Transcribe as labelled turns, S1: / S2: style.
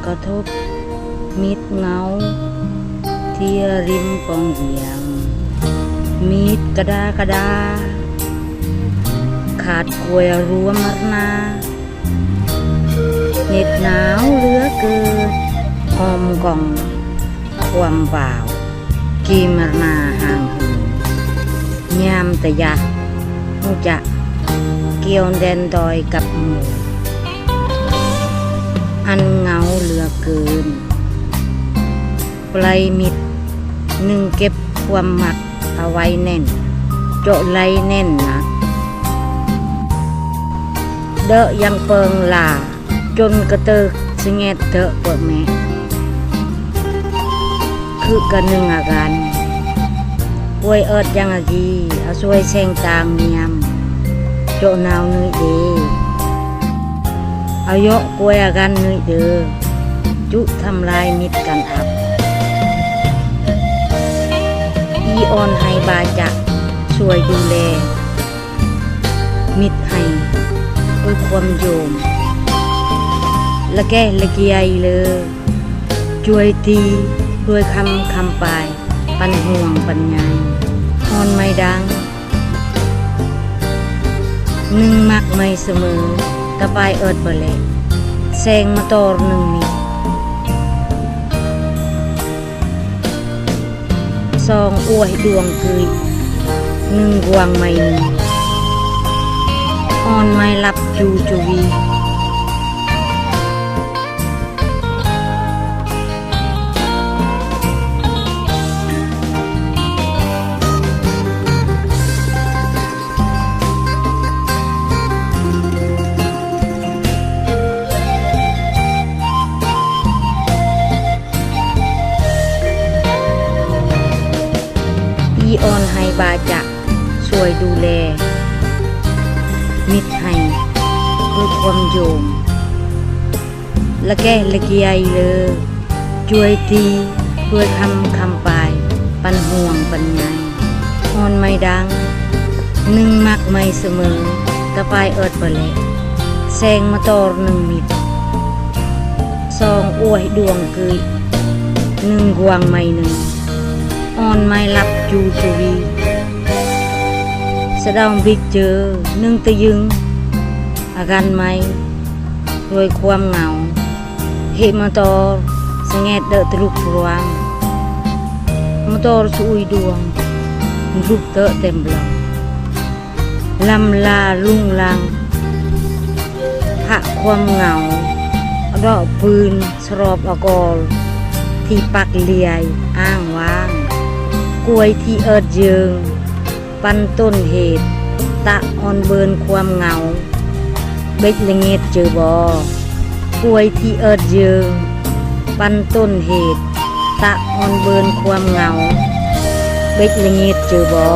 S1: ระทบมิดเงาที่ริมปองเหียงมีดกระดาขาดกวยรวมมรณาเหน็ดหนาวเหลือเกินหอมกล่องความเปล่ากีมรณาห่างหืนยามแต่ยะมูจะเกี่ยวแดนดอยกับหมู่อันเงาเหลือเกินปลายมิดหนึ่งเก็บความหมักเอาไว้แน่นโจไลแน่นนะเดอะยังเปิงลาจนกระเตกสิเงตเถอะเปิดแม่คือกันหนึ่งอาการป่วยเอิดยังอากีเอาช่วยแซงตางเมียมโจนาวนุยเดเอายกป่วยอาการนุยเดอจุทำลายมิตรกันอับอีออนให้บาจักช่วยดูแลมิตรให้ด้วยความโยมละแก่ละเกียเลยช่วยตีด้วยคำปลายปันห่วงปัญญาฮอนไม่ดังหนึ่งมักไม่เสมอตะปายเอิดเบลเลแซงมาตอรหนึ่งมิตรซองอวยดวงคืยหนึ่งกวางไม่หนึ่งอ่อนไม่รับจูจวีอีออนให้บาจักช่วยดูแลมิตรให้ด้วยความโยมละแก่ละเกียเลยช่วยตีด้วยคำปลายปันห่วงปัญญาฮอนไม่ดังหนึ่งมักไม่เสมอตะปายเอิดเบลเลแซงมาตอรหนึ่งมิตรซองอวยดวงเกยหนึ่งกวางไม่หนึ่งอ่อนไม่รับจูจวีสะดองบิ๊กเจอหนึ่งตะยึงอาการไม่โดยความเหงาเหตุมาตอสงเงตเดอะตรุกรวงมาตอสุยดวงรูปเตอะเต็มบลองลำลาลุ่งลังหะความเหงาดอกปืนสรอบอากอลที่ปักเลียอ้างว้างกวยที่เอิดเยิงปันต้นเหตุตะอ่อนเบินความเหงาเบ็ดละเงดเจอบอกวยที่เอิดเยิงปันต้นเหตุตะอ่อนเบินความเหงาเบ็ดละเงดเจอบอ